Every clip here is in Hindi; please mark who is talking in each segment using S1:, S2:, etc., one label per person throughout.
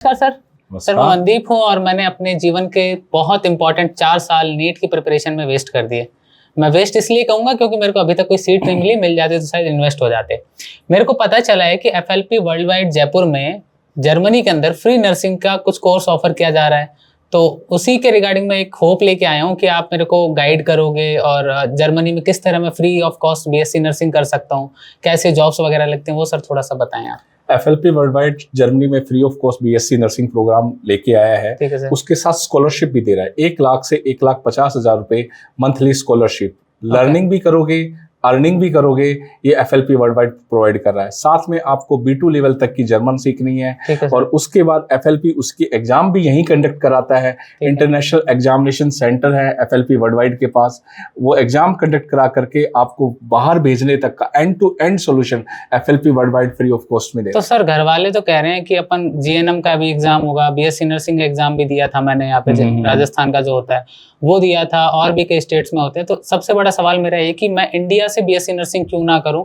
S1: सर मैं मनदीप हूँ और मैंने अपने जीवन के बहुत इंपॉर्टेंट 4 साल नीट की प्रिपरेशन में वेस्ट कर दिए। मैं वेस्ट इसलिए कहूँगा क्योंकि मेरे को अभी तक कोई सीट नहीं मिली, मिल जाती तो शायद इन्वेस्ट हो जाते। मेरे को पता चला है कि FLP वर्ल्ड वाइड जयपुर में जर्मनी के अंदर फ्री नर्सिंग का कुछ कोर्स ऑफर किया जा रहा है, तो उसी के रिगार्डिंग मैं एक होप लेके आया हूँ कि आप मेरे को गाइड करोगे और जर्मनी में किस तरह मैं free of cost BSc nursing कर सकता हूँ, कैसे जॉब्स वगैरह लगते हैं, वो सर थोड़ा सा बताएं आप।
S2: FLP वर्ल्ड वाइड जर्मनी में free of cost BSc nursing program लेके आया है। उसके साथ स्कॉलरशिप भी दे रहा है। 1 लाख से 1,50,000 रुपए मंथली स्कॉलरशिप। लर्निंग भी करोगे, अर्निंग भी करोगे, ये FLP वर्ल्ड वाइड प्रोवाइड कर रहा है। साथ में आपको B2 लेवल तक की जर्मन सीखनी है और उसके बाद FLP उसकी एग्जाम भी यहीं कंडक्ट कराता है। इंटरनेशनल एग्जामिनेशन सेंटर है FLP वर्ल्ड वाइड के पास, वो एग्जाम कंडक्ट करा करके आपको बाहर भेजने तक का end to end solution FLP world wide free of cost में दे।
S1: तो सर घर वाले तो कह रहे हैं कि अपन GNM का भी एग्जाम होगा, BSc नर्सिंग का एग्जाम भी दिया था मैंने, यहाँ पे राजस्थान का जो होता है वो दिया था, और भी कई स्टेट्स में होते हैं। तो सबसे बड़ा सवाल मेरा ये कि मैं इंडिया से BSc नर्सिंग क्यों ना करूं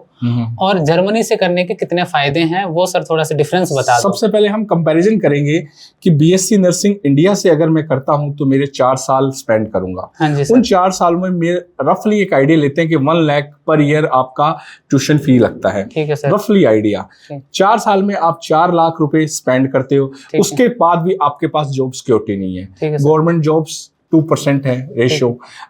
S1: और जर्मनी से करने के कितने फायदे हैं, वो सर थोड़ा सा डिफरेंस बता दो।
S2: सबसे पहले हम कंपैरिजन करेंगे कि BSc नर्सिंग इंडिया से अगर मैं करता हूं तो मेरे 4 साल स्पेंड करूंगा। उन 4 साल में मेरे रफली एक आइडिया लेते हैं कि 1 लाख पर ईयर आपका ट्यूशन फी लगता है।
S1: ठीक है सर,
S2: रफली आइडिया 4 साल में आप 4 लाख रुपए स्पेंड करते हो। उसके बाद भी आपके पास जॉब सिक्योरिटी नहीं है। गवर्नमेंट जॉब्स 2% है रेशियो।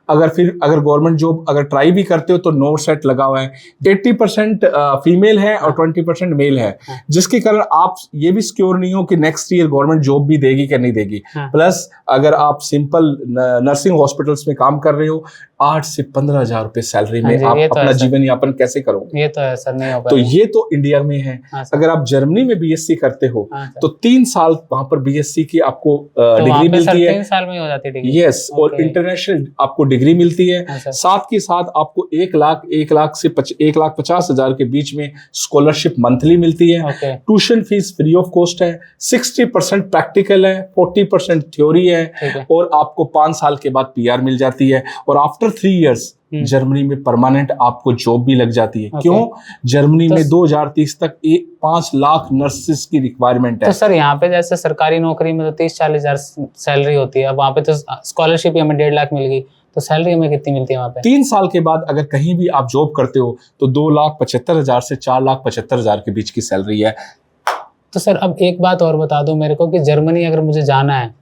S2: अगर गवर्नमेंट जॉब अगर ट्राई भी करते हो तो नो सेट लगा हुआ है। 80% फीमेल है और 20% मेल है, जिसके कारण आप ये भी सिक्योर नहीं हो कि नेक्स्ट ईयर गवर्नमेंट जॉब भी देगी कि नहीं देगी। प्लस अगर आप सिंपल नर्सिंग हॉस्पिटल्स में काम कर रहे हो, 8 से 15,000 रुपए सैलरी में आप अपना जीवन यापन कैसे करोगे?
S1: ये तो है सर, नहीं हो पाएगा।
S2: तो ये तो इंडिया में है। अगर आप जर्मनी में BSc करते हो तो 3 साल वहां पर BSc की आपको डिग्री मिलती है।
S1: 3 साल में हो जाती है डिग्री।
S2: यस, और इंटरनेशनल आपको डिग्री मिलती है। साथ के साथ आपको 1 लाख से 1,50,000 के बीच में स्कॉलरशिप मंथली मिलती है। Tuition fees free of cost है। 60% प्रैक्टिकल है, 40% थ्योरी है और आपको 5 साल के बाद PR मिल जाती है और आफ्टर 3 इयर्स जर्मनी में परमानेंट आपको जॉब भी लग जाती है। क्यों? जर्मनी में 2030 तक 5 लाख नर्सेस की रिक्वायरमेंट है।
S1: तो सर यहाँ पे जैसे सरकारी नौकरी में तो 30-40 हजार सैलरी होती है, अब वहाँ पे तो स्कॉलरशिप हमें 1.5 लाख मिल गई, तो सैलरी हमें कितनी मिलती है वहाँ पे?
S2: 3 साल के बाद अगर कहीं भी आप जॉब करते हो तो 2,75,000 से 4,75,000 के बीच की सैलरी है।
S1: तो सर अब एक बात और बता दो मेरे को कि जर्मनी अगर मुझे जाना है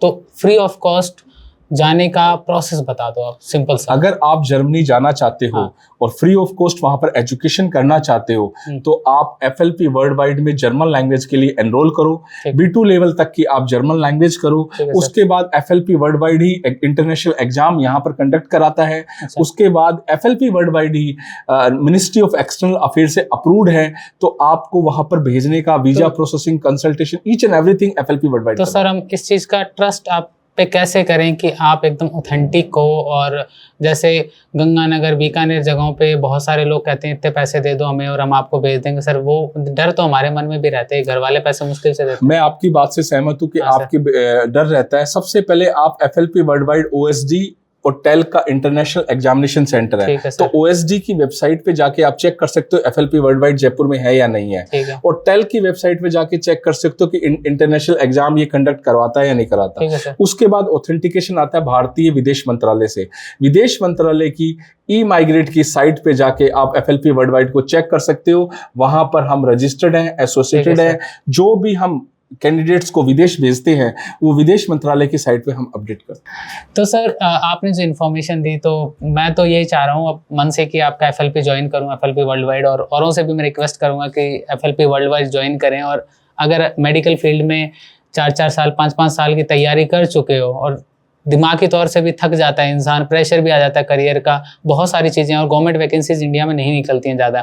S1: तो फ्री ऑफ कॉस्ट जाने का प्रोसेस बता दो आप, सिंपल सा।
S2: अगर आप जर्मनी जाना चाहते हो और फ्री ऑफ कॉस्ट वहां पर एजुकेशन करना चाहते हो तो आप FLP वर्ल्ड वाइड में जर्मन लैंग्वेज के लिए एनरोल करो। B2 लेवल तक की आप जर्मन लैंग्वेज करो। उसके बाद FLP वर्ल्ड वाइड ही इंटरनेशनल एग्जाम यहाँ पर कंडक्ट कराता है। उसके बाद FLP world wide he ministry of external affair से अप्रूव्ड है, तो आपको वहां पर भेजने का visa processing, consultation, each and everything FLP world wide.
S1: तो सर हम इस चीज का ट्रस्ट आप पे कैसे करें कि आप एकदम ऑथेंटिक हो? और जैसे गंगानगर, बीकानेर जगहों पे बहुत सारे लोग कहते हैं इतने पैसे दे दो हमें और हम आपको भेज देंगे। सर वो डर तो हमारे मन में भी रहते हैं, घर वाले पैसे मुश्किल से देते हैं।
S2: मैं आपकी बात से सहमत हूँ कि आपकी डर रहता है। सबसे पहले आप FLP वर्ल्ड वाइड OSD और टेल का इंटरनेशनल एग्जामिनेशन सेंटर है, तो OSD की वेबसाइट पे जाके आप चेक कर सकते हो FLP वर्ल्ड वाइड जयपुर में है या नहीं है। और टेल की वेबसाइट पे जाके चेक कर सकते हो कि इंटरनेशनल एग्जाम ये कंडक्ट करवाता है या नहीं कराता। उसके बाद ऑथेंटिकेशन आता है भारतीय विदेश मंत्रालय से। विदेश मंत्रालय की E-माइग्रेट की साइट पे जाके आप FLP वर्ल्ड वाइड को चेक कर सकते हो। वहां पर हम रजिस्टर्ड हैं, एसोसिएटेड है। जो भी हम कैंडिडेट्स को विदेश भेजते हैं वो विदेश मंत्रालय की साइट पे हम अपडेट करते हैं।
S1: तो सर आपने जो इन्फॉर्मेशन दी, तो मैं तो यही चाह रहा हूँ अब मन से कि आपका FLP ज्वाइन करूँ, FLP वर्ल्ड वाइड, और औरों से भी मैं रिक्वेस्ट करूँगा कि FLP वर्ल्ड वाइड ज्वाइन करें। और अगर मेडिकल फील्ड में 4-4 साल, 5-5 साल की तैयारी कर चुके हो और दिमागी तौर से भी थक जाता है इंसान, प्रेशर भी आ जाता है करियर का, बहुत सारी चीज़ें, और गवर्नमेंट वैकेंसीज इंडिया में नहीं निकलती हैं ज़्यादा,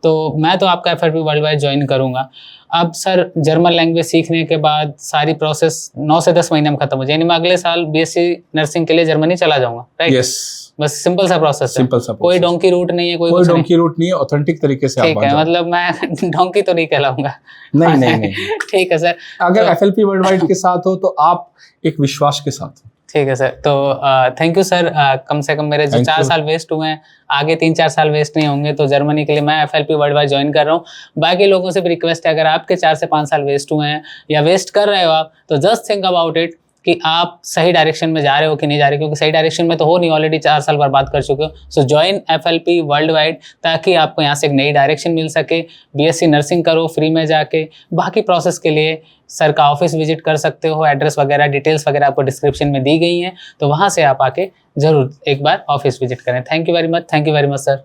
S1: तो मैं तो आपका FLP वर्ल्ड वाइड ज्वाइन करूँगा। अब सर जर्मन लैंग्वेज सीखने के बाद सारी प्रोसेस 9 से 10 महीने में खत्म हो जाए, यानी मैं अगले साल BSc नर्सिंग के लिए जर्मनी चला जाऊँगा, राइट?
S2: यस,
S1: बस सिंपल सा प्रोसेस है, कोई डोंकी रूट नहीं है, कोई
S2: डोंकी रूट नहीं है, ऑथेंटिक तरीके से।
S1: ठीक है, मतलब मैं डोंकी तो नहीं कहलाऊंगा।
S2: नहीं।
S1: ठीक है सर।
S2: अगर FLP वर्ल्ड वाइड के साथ हो तो आप एक विश्वास के साथ हो।
S1: ठीक है सर, तो थैंक यू सर। कम से कम मेरे जो 4 साल वेस्ट हुए हैं, आगे 3-4 साल वेस्ट नहीं होंगे। तो जर्मनी के लिए मैं FLP वर्ल्ड वाइड ज्वाइन कर रहा हूँ। बाकी लोगों से भी रिक्वेस्ट है, अगर आपके 4 से 5 साल वेस्ट हुए हैं या वेस्ट कर रहे हो आप, तो जस्ट थिंक अबाउट इट कि आप सही डायरेक्शन में जा रहे हो कि नहीं जा रहे, क्योंकि सही डायरेक्शन में तो हो नहीं, ऑलरेडी 4 साल बर्बाद कर चुके हो। सो ज्वाइन FLP वर्ल्ड वाइड, ताकि आपको यहाँ से एक नई डायरेक्शन मिल सके। BSc नर्सिंग करो फ्री में जाके। बाकी प्रोसेस के लिए सर का ऑफिस विजिट कर सकते हो, एड्रेस वगैरह डिटेल्स वगैरह आपको डिस्क्रिप्शन में दी गई हैं, तो वहाँ से आप आके ज़रूर एक बार ऑफिस विजिट करें। Thank you very much, thank you very much sir.